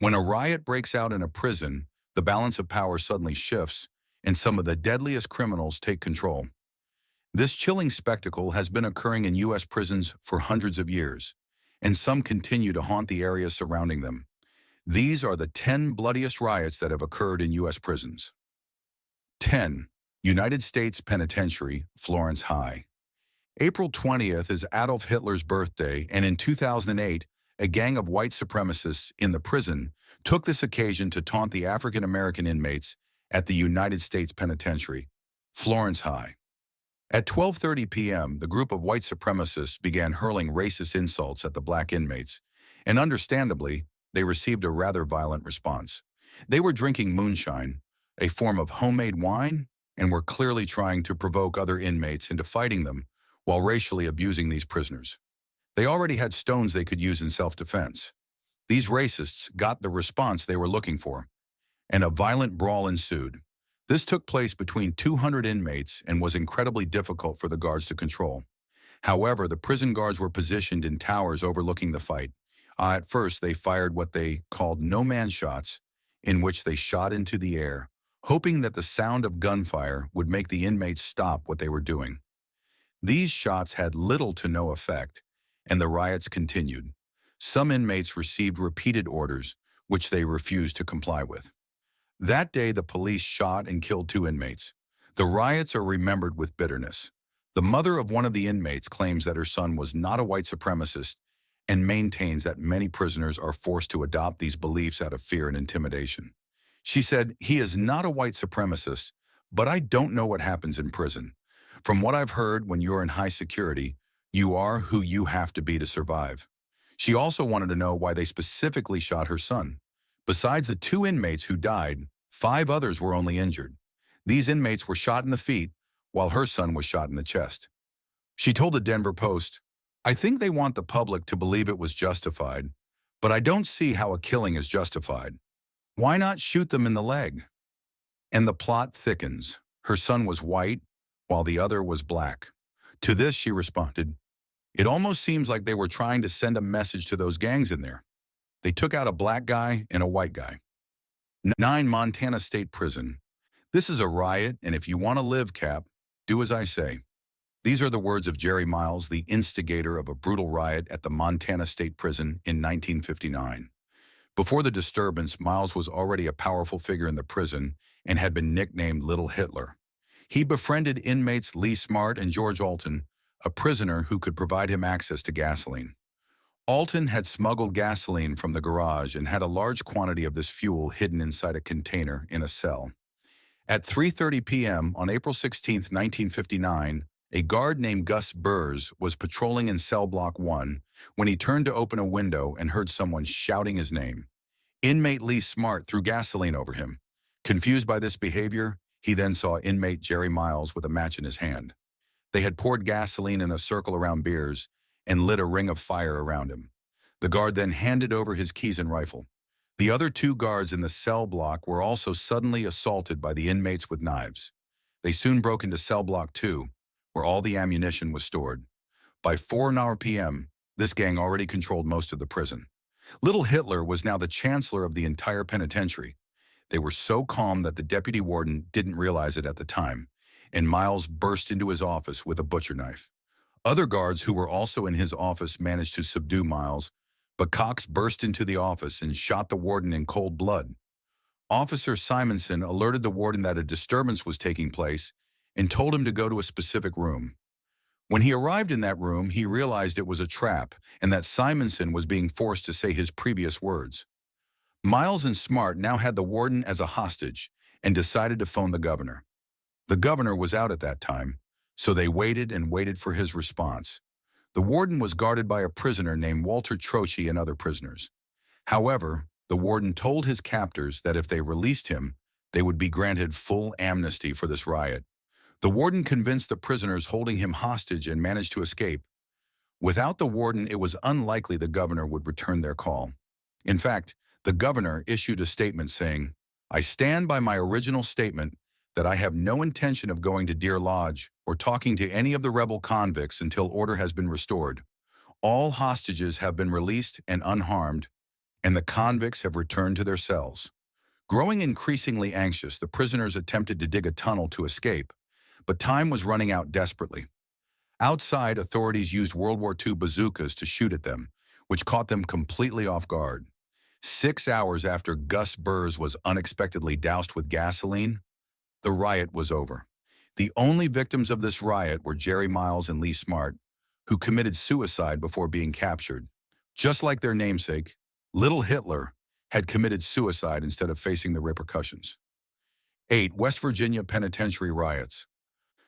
When a riot breaks out in a prison, the balance of power suddenly shifts, and some of the deadliest criminals take control. This chilling spectacle has been occurring in U.S. prisons for hundreds of years, and some continue to haunt the areas surrounding them. These are the 10 bloodiest riots that have occurred in U.S. prisons. 10. United States Penitentiary, Florence High. April 20th is Adolf Hitler's birthday, and in 2008, a gang of white supremacists in the prison took this occasion to taunt the African American inmates at the United States Penitentiary, Florence High. At 12:30 p.m., the group of white supremacists began hurling racist insults at the black inmates, and understandably, they received a rather violent response. They were drinking moonshine, a form of homemade wine, and were clearly trying to provoke other inmates into fighting them while racially abusing these prisoners. They already had stones they could use in self-defense. These racists got the response they were looking for, and a violent brawl ensued. This took place between 200 inmates and was incredibly difficult for the guards to control. However, the prison guards were positioned in towers overlooking the fight. At first, they fired what they called no-man shots, in which they shot into the air, hoping that the sound of gunfire would make the inmates stop what they were doing. These shots had little to no effect, and the riots continued. Some inmates received repeated orders, which they refused to comply with. That day, the police shot and killed 2 inmates. The riots are remembered with bitterness. The mother of one of the inmates claims that her son was not a white supremacist and maintains that many prisoners are forced to adopt these beliefs out of fear and intimidation. She said, "He is not a white supremacist, but I don't know what happens in prison. From what I've heard, when you're in high security, you are who you have to be to survive." She also wanted to know why they specifically shot her son. Besides the 2 inmates who died, 5 others were only injured. These inmates were shot in the feet, while her son was shot in the chest. She told the Denver Post, "I think they want the public to believe it was justified, but I don't see how a killing is justified. Why not shoot them in the leg?" And the plot thickens. Her son was white, while the other was black. To this, she responded, "It almost seems like they were trying to send a message to those gangs in there. They took out a black guy and a white guy." 9. Montana State Prison. This is a riot, and if you want to live, Cap, do as I say. These are the words of Jerry Miles, the instigator of a brutal riot at the Montana State Prison in 1959. Before the disturbance, Miles was already a powerful figure in the prison and had been nicknamed Little Hitler. He befriended inmates Lee Smart and George Alton, a prisoner who could provide him access to gasoline. Alton had smuggled gasoline from the garage and had a large quantity of this fuel hidden inside a container in a cell. At 3:30 p.m. on April 16, 1959, a guard named Gus Burrs was patrolling in cell block 1 when he turned to open a window and heard someone shouting his name. Inmate Lee Smart threw gasoline over him. Confused by this behavior, he then saw inmate Jerry Miles with a match in his hand. They had poured gasoline in a circle around Beers and lit a ring of fire around him. The guard then handed over his keys and rifle. The other 2 guards in the cell block were also suddenly assaulted by the inmates with knives. They soon broke into cell block 2, where all the ammunition was stored. By 4 p.m., this gang already controlled most of the prison. Little Hitler was now the chancellor of the entire penitentiary. They were so calm that the deputy warden didn't realize it at the time, and Miles burst into his office with a butcher knife. Other guards who were also in his office managed to subdue Miles, but Cox burst into the office and shot the warden in cold blood. Officer Simonson alerted the warden that a disturbance was taking place and told him to go to a specific room. When he arrived in that room, he realized it was a trap and that Simonson was being forced to say his previous words. Miles and Smart now had the warden as a hostage and decided to phone the governor. The governor was out at that time, so they waited and waited for his response. The warden was guarded by a prisoner named Walter Trocchi and other prisoners. However, the warden told his captors that if they released him, they would be granted full amnesty for this riot. The warden convinced the prisoners holding him hostage and managed to escape. Without the warden, it was unlikely the governor would return their call. In fact, the governor issued a statement saying, "I stand by my original statement that I have no intention of going to Deer Lodge or talking to any of the rebel convicts until order has been restored. All hostages have been released and unharmed, and the convicts have returned to their cells. Growing increasingly anxious, the prisoners attempted to dig a tunnel to escape, but time was running out desperately. Outside, authorities used World War II bazookas to shoot at them, which caught them completely off guard. 6 hours after Gus Burrs was unexpectedly doused with gasoline, the riot was over. The only victims of this riot were Jerry Miles and Lee Smart, who committed suicide before being captured. Just like their namesake, Little Hitler had committed suicide instead of facing the repercussions. 8. West Virginia Penitentiary Riots.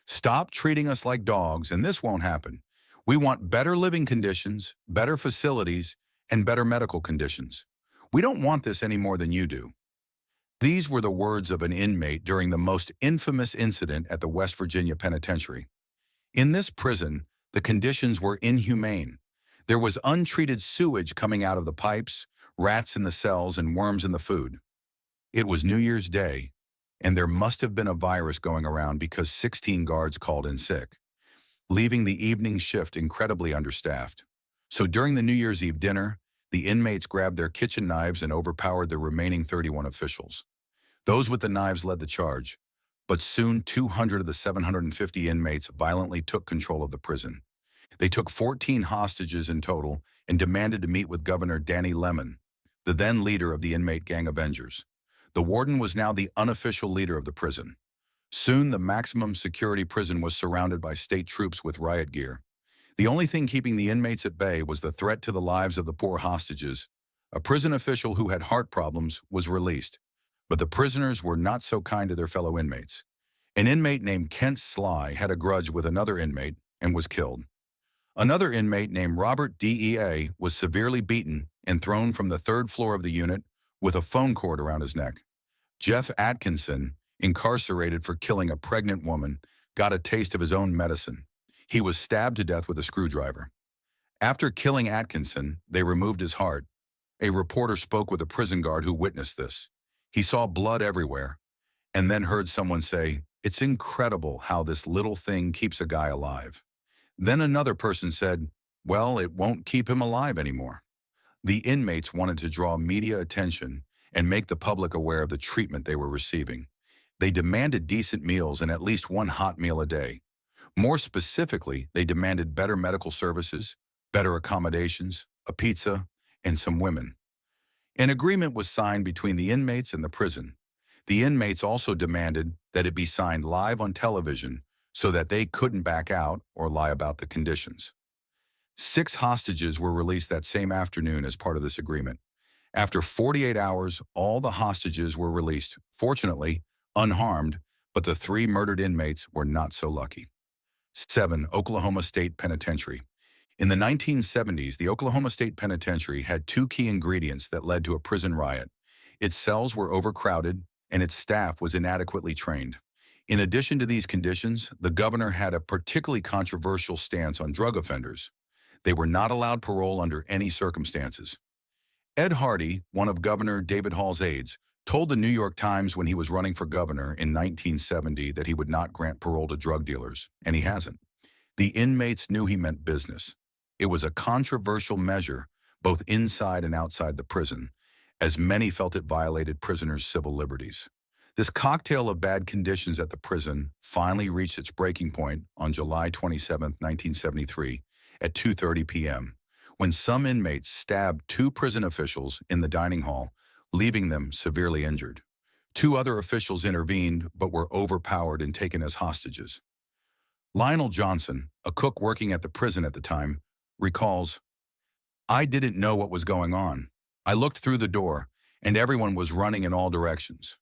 Stop treating us like dogs, and this won't happen. We want better living conditions, better facilities, and better medical conditions. We don't want this any more than you do. These were the words of an inmate during the most infamous incident at the West Virginia Penitentiary. In this prison, the conditions were inhumane. There was untreated sewage coming out of the pipes, rats in the cells, and worms in the food. It was New Year's Day, and there must have been a virus going around because 16 guards called in sick, leaving the evening shift incredibly understaffed. So during the New Year's Eve dinner, the inmates grabbed their kitchen knives and overpowered the remaining 31 officials. Those with the knives led the charge, but soon 200 of the 750 inmates violently took control of the prison. They took 14 hostages in total and demanded to meet with Governor Danny Lemon, the then leader of the inmate gang Avengers. The warden was now the unofficial leader of the prison. Soon, the maximum security prison was surrounded by state troops with riot gear. The only thing keeping the inmates at bay was the threat to the lives of the poor hostages. A prison official who had heart problems was released, but the prisoners were not so kind to their fellow inmates. An inmate named Kent Sly had a grudge with another inmate and was killed. Another inmate named Robert DEA was severely beaten and thrown from the 3rd floor of the unit with a phone cord around his neck. Jeff Atkinson, incarcerated for killing a pregnant woman, got a taste of his own medicine. He was stabbed to death with a screwdriver. After killing Atkinson, they removed his heart. A reporter spoke with a prison guard who witnessed this. He saw blood everywhere, and then heard someone say, "It's incredible how this little thing keeps a guy alive." Then another person said, "Well, it won't keep him alive anymore." The inmates wanted to draw media attention and make the public aware of the treatment they were receiving. They demanded decent meals and at least one hot meal a day. More specifically, they demanded better medical services, better accommodations, a pizza, and some women. An agreement was signed between the inmates and the prison. The inmates also demanded that it be signed live on television so that they couldn't back out or lie about the conditions. 6 hostages were released that same afternoon as part of this agreement. After 48 hours, all the hostages were released, fortunately, unharmed, but the 3 murdered inmates were not so lucky. 7. Oklahoma State Penitentiary. In the 1970s, the Oklahoma State Penitentiary had 2 key ingredients that led to a prison riot. Its cells were overcrowded, and its staff was inadequately trained. In addition to these conditions, the governor had a particularly controversial stance on drug offenders. They were not allowed parole under any circumstances. Ed Hardy, one of Governor David Hall's aides, told the New York Times when he was running for governor in 1970 that he would not grant parole to drug dealers, and he hasn't. The inmates knew he meant business. It was a controversial measure, both inside and outside the prison, as many felt it violated prisoners' civil liberties. This cocktail of bad conditions at the prison finally reached its breaking point on July 27, 1973, at 2:30 p.m., when some inmates stabbed 2 prison officials in the dining hall, leaving them severely injured. 2 other officials intervened but were overpowered and taken as hostages. Lionel Johnson, a cook working at the prison at the time, recalls, "I didn't know what was going on. I looked through the door, and everyone was running in all directions."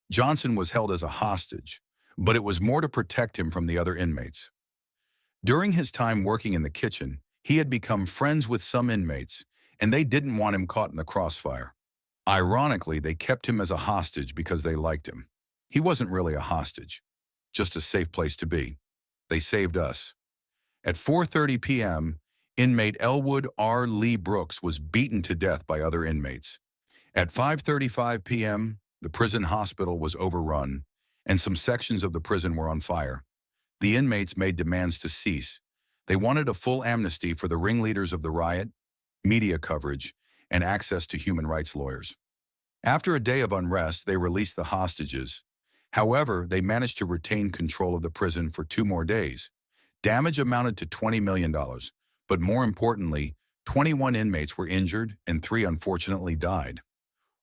Johnson was held as a hostage, but it was more to protect him from the other inmates. During his time working in the kitchen, he had become friends with some inmates, and they didn't want him caught in the crossfire. Ironically, they kept him as a hostage because they liked him. He wasn't really a hostage, just a safe place to be. They saved us. At 4:30 p.m., inmate Elwood R. Lee Brooks was beaten to death by other inmates. At 5:35 p.m., the prison hospital was overrun, and some sections of the prison were on fire. The inmates made demands to cease. They wanted a full amnesty for the ringleaders of the riot, media coverage, and access to human rights lawyers. After a day of unrest, they released the hostages. However, they managed to retain control of the prison for 2 more days. Damage amounted to $20 million, but more importantly, 21 inmates were injured and 3 unfortunately died.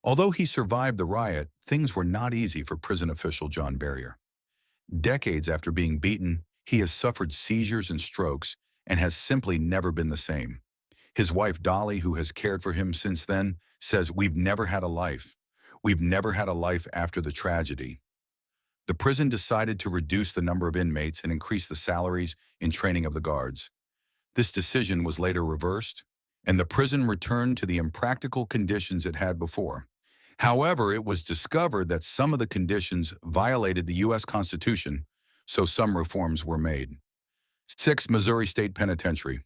Although he survived the riot, things were not easy for prison official John Barrier. Decades after being beaten, he has suffered seizures and strokes and has simply never been the same. His wife Dolly, who has cared for him since then, says, "We've never had a life. We've never had a life after the tragedy." The prison decided to reduce the number of inmates and increase the salaries and training of the guards. This decision was later reversed, and the prison returned to the impractical conditions it had before. However, it was discovered that some of the conditions violated the U.S. Constitution, so some reforms were made. 6. Missouri State Penitentiary.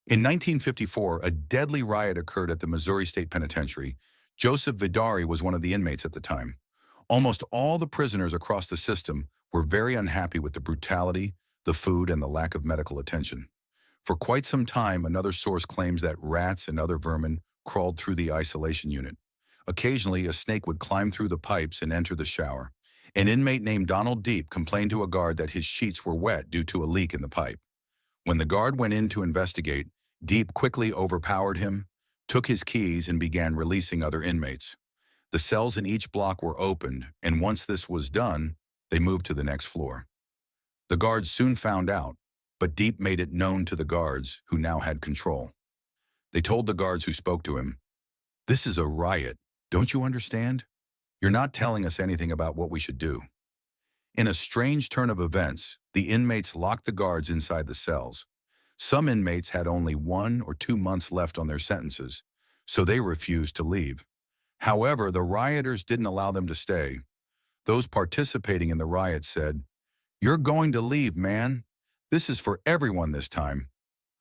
In 1954, a deadly riot occurred at the Missouri State Penitentiary. Joseph Vidari was one of the inmates at the time. Almost all the prisoners across the system were very unhappy with the brutality, the food, and the lack of medical attention. For quite some time, another source claims that rats and other vermin crawled through the isolation unit. Occasionally, a snake would climb through the pipes and enter the shower. An inmate named Donald Deep complained to a guard that his sheets were wet due to a leak in the pipe. When the guard went in to investigate, Deep quickly overpowered him, took his keys, and began releasing other inmates. The cells in each block were opened, and once this was done, they moved to the next floor. The guards soon found out, but Deep made it known to the guards, who now had control. They told the guards who spoke to him, "This is a riot. Don't you understand? You're not telling us anything about what we should do." In a strange turn of events, the inmates locked the guards inside the cells. Some inmates had only 1 or 2 months left on their sentences, so they refused to leave. However, the rioters didn't allow them to stay. Those participating in the riot said, "You're going to leave, man. This is for everyone this time."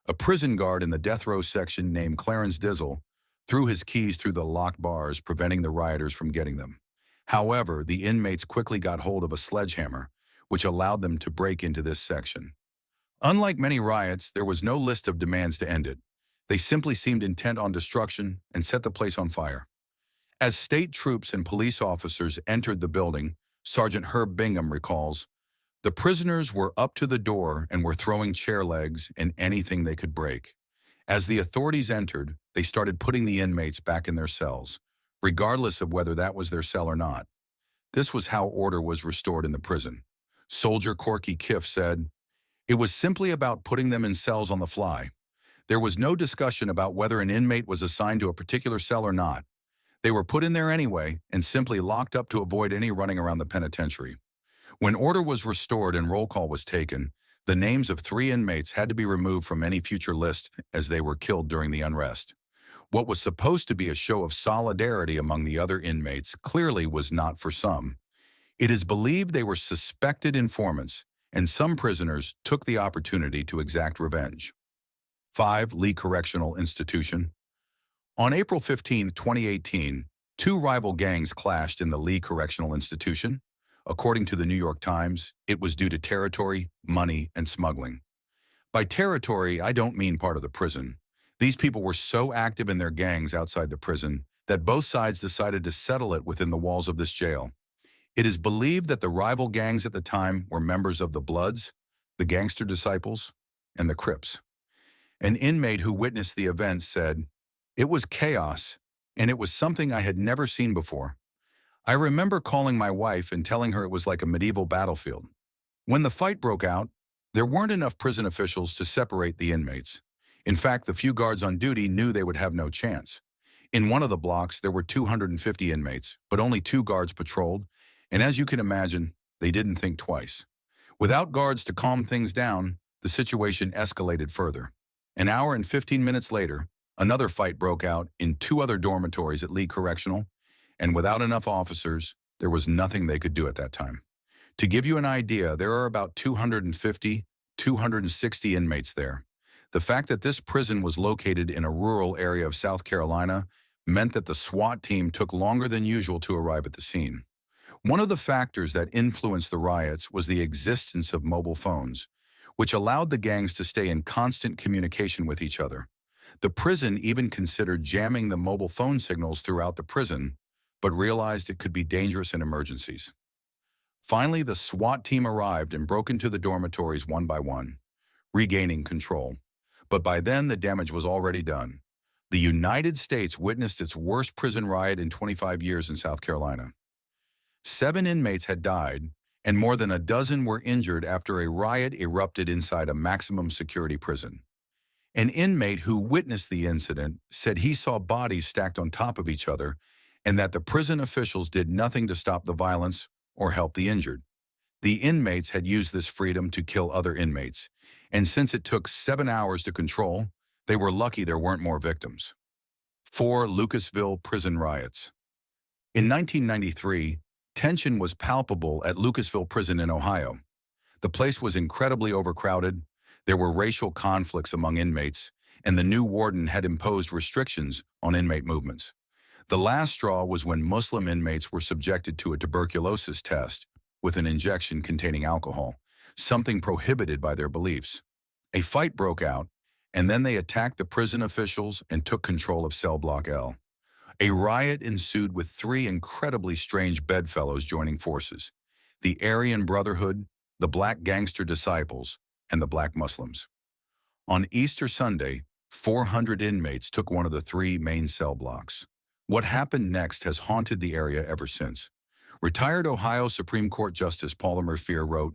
A prison guard in the death row section named Clarence Dizzle threw his keys through the locked bars, preventing the rioters from getting them. However, the inmates quickly got hold of a sledgehammer, which allowed them to break into this section. Unlike many riots, there was no list of demands to end it. They simply seemed intent on destruction and set the place on fire. As state troops and police officers entered the building, Sergeant Herb Bingham recalls, "The prisoners were up to the door and were throwing chair legs and anything they could break. As the authorities entered, they started putting the inmates back in their cells, regardless of whether that was their cell or not. This was how order was restored in the prison." Soldier Corky Kiff said, "It was simply about putting them in cells on the fly. There was no discussion about whether an inmate was assigned to a particular cell or not. They were put in there anyway and simply locked up to avoid any running around the penitentiary. When order was restored and roll call was taken, the names of 3 inmates had to be removed from any future list as they were killed during the unrest. What was supposed to be a show of solidarity among the other inmates clearly was not for some. It is believed they were suspected informants, and some prisoners took the opportunity to exact revenge." 5. Lee Correctional Institution. On April 15, 2018, 2 rival gangs clashed in the Lee Correctional Institution. According to the New York Times, it was due to territory, money, and smuggling. By territory, I don't mean part of the prison. These people were so active in their gangs outside the prison that both sides decided to settle it within the walls of this jail. It is believed that the rival gangs at the time were members of the Bloods, the Gangster Disciples, and the Crips. An inmate who witnessed the event said, "It was chaos, and it was something I had never seen before. I remember calling my wife and telling her it was like a medieval battlefield. When the fight broke out, there weren't enough prison officials to separate the inmates. In fact, the few guards on duty knew they would have no chance. In one of the blocks, there were 250 inmates, but only 2 guards patrolled, and as you can imagine, they didn't think twice. Without guards to calm things down, the situation escalated further. An hour and 15 minutes later, another fight broke out in 2 other dormitories at Lee Correctional, and without enough officers, there was nothing they could do at that time. To give you an idea, there are about 250, 260 inmates there. The fact that this prison was located in a rural area of South Carolina meant that the SWAT team took longer than usual to arrive at the scene. One of the factors that influenced the riots was the existence of mobile phones, which allowed the gangs to stay in constant communication with each other. The prison even considered jamming the mobile phone signals throughout the prison, but realized it could be dangerous in emergencies. Finally, the SWAT team arrived and broke into the dormitories one by one, regaining control. But by then, the damage was already done. The United States witnessed its worst prison riot in 25 years in South Carolina. 7 inmates had died, and more than a dozen were injured after a riot erupted inside a maximum security prison. An inmate who witnessed the incident said he saw bodies stacked on top of each other and that the prison officials did nothing to stop the violence or help the injured. The inmates had used this freedom to kill other inmates, and since it took 7 hours to control, they were lucky there weren't more victims. 4. Lucasville Prison Riots. In 1993, tension was palpable at Lucasville Prison in Ohio. The place was incredibly overcrowded, there were racial conflicts among inmates, and the new warden had imposed restrictions on inmate movements. The last straw was when Muslim inmates were subjected to a tuberculosis test with an injection containing alcohol, something prohibited by their beliefs. A fight broke out, and then they attacked the prison officials and took control of Cell Block L. A riot ensued with 3 incredibly strange bedfellows joining forces: the Aryan Brotherhood, the Black Gangster Disciples, and the Black Muslims. On Easter Sunday, 400 inmates took one of the 3 main cell blocks. What happened next has haunted the area ever since. Retired Ohio Supreme Court Justice Paula Murphy wrote,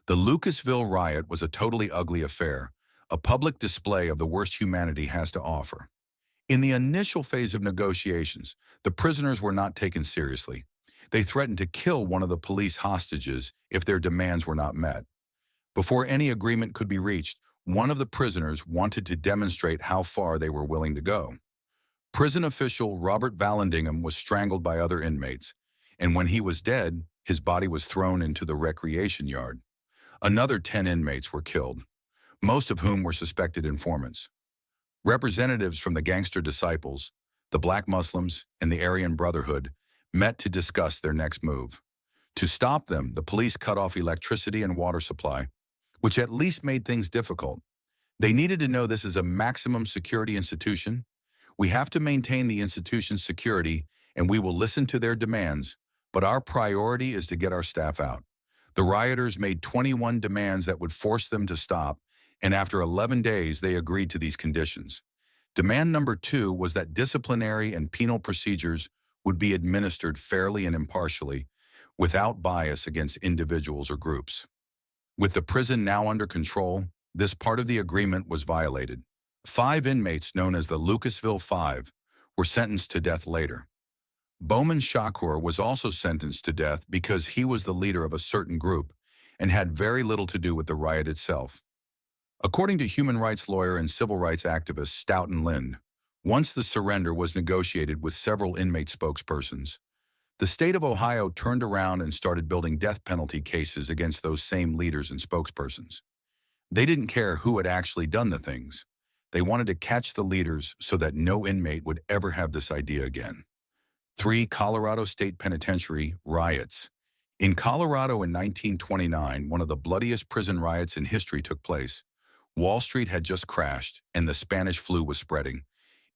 "The Lucasville riot was a totally ugly affair, a public display of the worst humanity has to offer." In the initial phase of negotiations, the prisoners were not taken seriously. They threatened to kill one of the police hostages if their demands were not met. Before any agreement could be reached, one of the prisoners wanted to demonstrate how far they were willing to go. Prison official Robert Vallandigham was strangled by other inmates, and when he was dead, his body was thrown into the recreation yard. Another 10 inmates were killed, most of whom were suspected informants. Representatives from the Gangster Disciples, the Black Muslims, and the Aryan Brotherhood met to discuss their next move. To stop them, the police cut off electricity and water supply, which at least made things difficult. They needed to know this is a maximum security institution. We have to maintain the institution's security, and we will listen to their demands, but our priority is to get our staff out. The rioters made 21 demands that would force them to stop, and after 11 days, they agreed to these conditions. Demand number 2 was that disciplinary and penal procedures would be administered fairly and impartially, without bias against individuals or groups. With the prison now under control, this part of the agreement was violated. 5 inmates, known as the Lucasville Five, were sentenced to death later. Bowman Shakur was also sentenced to death because he was the leader of a certain group and had very little to do with the riot itself. According to human rights lawyer and civil rights activist Stoughton Lind, once the surrender was negotiated with several inmate spokespersons, the state of Ohio turned around and started building death penalty cases against those same leaders and spokespersons. They didn't care who had actually done the things. They wanted to catch the leaders so that no inmate would ever have this idea again. 3. Colorado State Penitentiary riots. In Colorado in 1929, one of the bloodiest prison riots in history took place. Wall Street had just crashed, and the Spanish flu was spreading.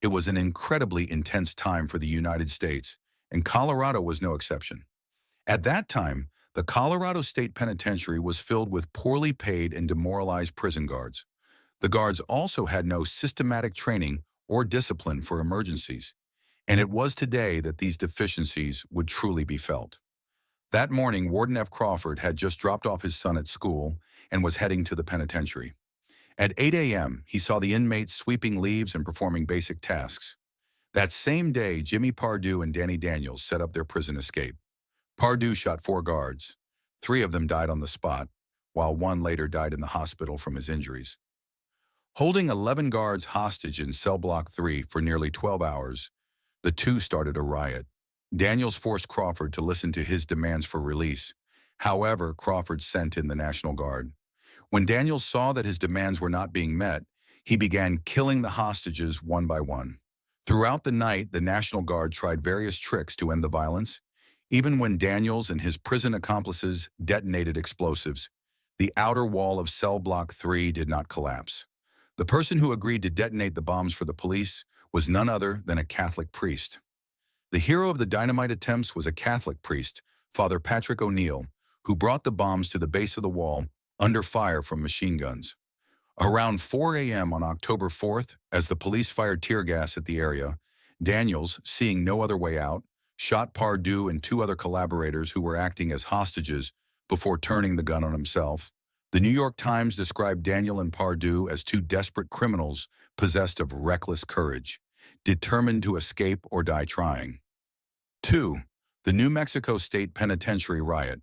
It was an incredibly intense time for the United States, and Colorado was no exception. At that time, the Colorado State Penitentiary was filled with poorly paid and demoralized prison guards. The guards also had no systematic training or discipline for emergencies, and it was today that these deficiencies would truly be felt. That morning, Warden F. Crawford had just dropped off his son at school and was heading to the penitentiary. At 8 a.m., he saw the inmates sweeping leaves and performing basic tasks. That same day, Jimmy Pardue and Danny Daniels set up their prison escape. Pardue shot 4 guards. 3 of them died on the spot, while 1 later died in the hospital from his injuries. Holding 11 guards hostage in Cell Block 3 for nearly 12 hours, the 2 started a riot. Daniels forced Crawford to listen to his demands for release. However, Crawford sent in the National Guard. When Daniels saw that his demands were not being met, he began killing the hostages one by one. Throughout the night, the National Guard tried various tricks to end the violence. Even when Daniels and his prison accomplices detonated explosives, the outer wall of Cell Block 3 did not collapse. The person who agreed to detonate the bombs for the police was none other than a Catholic priest. The hero of the dynamite attempts was a Catholic priest, Father Patrick O'Neill, who brought the bombs to the base of the wall under fire from machine guns. Around 4 a.m. on October 4th, as the police fired tear gas at the area, Daniels, seeing no other way out, shot Pardue and two other collaborators who were acting as hostages before turning the gun on himself. The New York Times described Daniel and Pardue as two desperate criminals possessed of reckless courage, determined to escape or die trying. 2. The New Mexico State Penitentiary riot.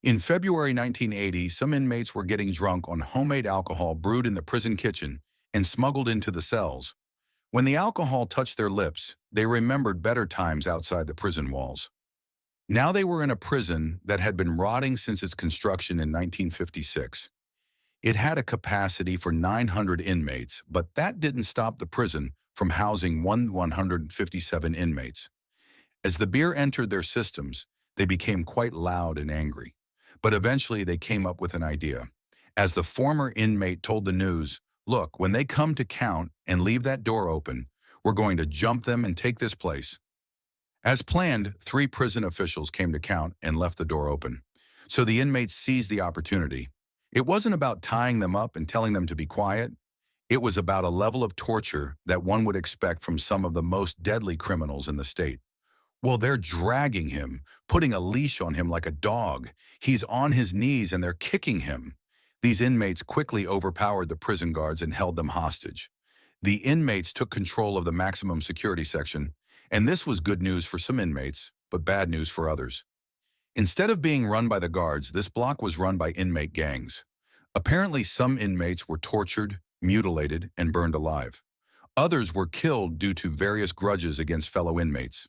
In February 1980, some inmates were getting drunk on homemade alcohol brewed in the prison kitchen and smuggled into the cells. When the alcohol touched their lips, they remembered better times outside the prison walls. Now they were in a prison that had been rotting since its construction in 1956. It had a capacity for 900 inmates, but that didn't stop the prison from housing 157 inmates. As the beer entered their systems, they became quite loud and angry. But eventually they came up with an idea. As the former inmate told the news, "Look, when they come to count and leave that door open, we're going to jump them and take this place." As planned, 3 prison officials came to count and left the door open. So the inmates seized the opportunity. It wasn't about tying them up and telling them to be quiet. It was about a level of torture that one would expect from some of the most deadly criminals in the state. Well, they're dragging him, putting a leash on him like a dog. He's on his knees and they're kicking him. These inmates quickly overpowered the prison guards and held them hostage. The inmates took control of the maximum security section, and this was good news for some inmates, but bad news for others. Instead of being run by the guards, this block was run by inmate gangs. Apparently, some inmates were tortured, mutilated, and burned alive. Others were killed due to various grudges against fellow inmates.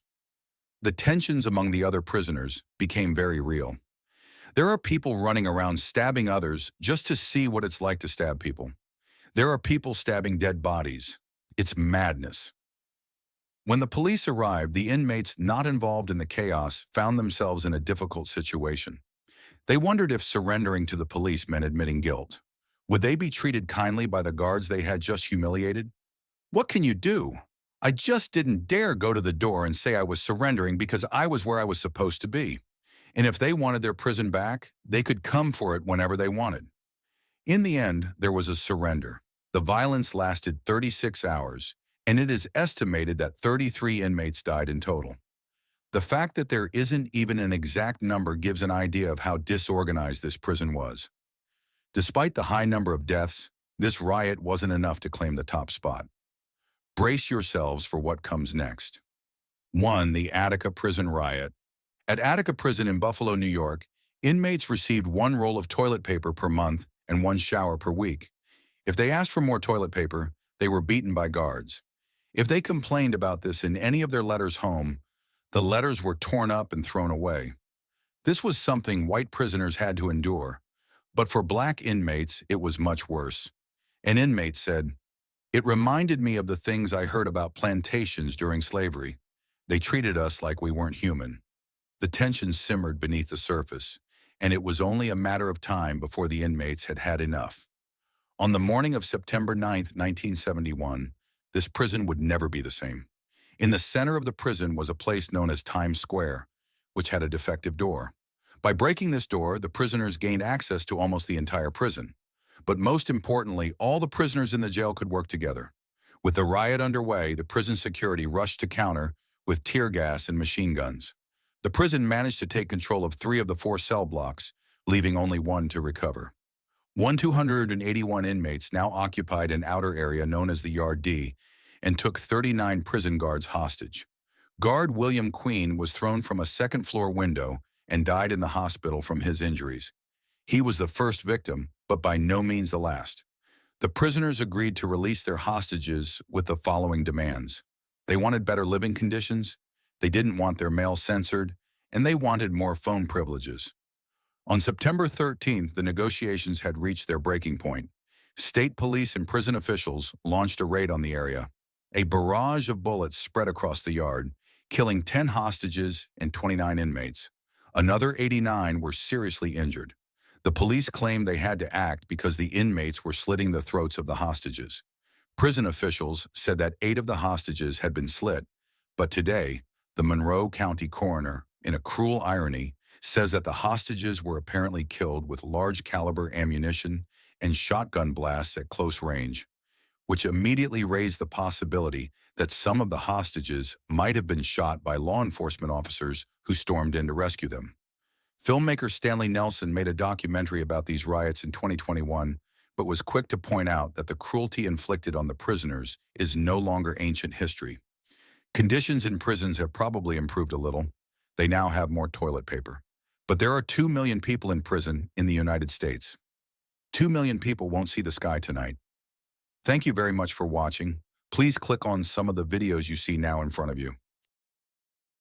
The tensions among the other prisoners became very real. There are people running around stabbing others just to see what it's like to stab people. There are people stabbing dead bodies. It's madness. When the police arrived, the inmates not involved in the chaos found themselves in a difficult situation. They wondered if surrendering to the police meant admitting guilt. Would they be treated kindly by the guards they had just humiliated? What can you do? I just didn't dare go to the door and say I was surrendering because I was where I was supposed to be. And if they wanted their prison back, they could come for it whenever they wanted. In the end, there was a surrender. The violence lasted 36 hours, and it is estimated that 33 inmates died in total. The fact that there isn't even an exact number gives an idea of how disorganized this prison was. Despite the high number of deaths, this riot wasn't enough to claim the top spot. Brace yourselves for what comes next. 1. The Attica Prison Riot. At Attica Prison in Buffalo, New York, inmates received 1 roll of toilet paper per month and 1 shower per week. If they asked for more toilet paper, they were beaten by guards. If they complained about this in any of their letters home, the letters were torn up and thrown away. This was something white prisoners had to endure, but for black inmates, it was much worse. An inmate said, "It reminded me of the things I heard about plantations during slavery. They treated us like we weren't human." The tension simmered beneath the surface, and it was only a matter of time before the inmates had had enough. On the morning of September 9th, 1971, this prison would never be the same. In the center of the prison was a place known as Times Square, which had a defective door. By breaking this door, the prisoners gained access to almost the entire prison. But most importantly, all the prisoners in the jail could work together. With the riot underway, the prison security rushed to counter with tear gas and machine guns. The prison managed to take control of 3 of the 4 cell blocks, leaving only 1 to recover. 281 inmates now occupied an outer area known as the Yard D and took 39 prison guards hostage. Guard William Queen was thrown from a second-floor window and died in the hospital from his injuries. He was the first victim, but by no means the last. The prisoners agreed to release their hostages with the following demands. They wanted better living conditions, they didn't want their mail censored, and they wanted more phone privileges. On September 13th, the negotiations had reached their breaking point. State police and prison officials launched a raid on the area. A barrage of bullets spread across the yard, killing 10 hostages and 29 inmates. Another 89 were seriously injured. The police claimed they had to act because the inmates were slitting the throats of the hostages. Prison officials said that 8 of the hostages had been slit, but today, the Monroe County coroner, in a cruel irony, says that the hostages were apparently killed with large-caliber ammunition and shotgun blasts at close range, which immediately raised the possibility that some of the hostages might have been shot by law enforcement officers who stormed in to rescue them. Filmmaker Stanley Nelson made a documentary about these riots in 2021, but was quick to point out that the cruelty inflicted on the prisoners is no longer ancient history. Conditions in prisons have probably improved a little. They now have more toilet paper. But there are 2 million people in prison in the United States. 2 million people won't see the sky tonight. Thank you very much for watching. Please click on some of the videos you see now in front of you.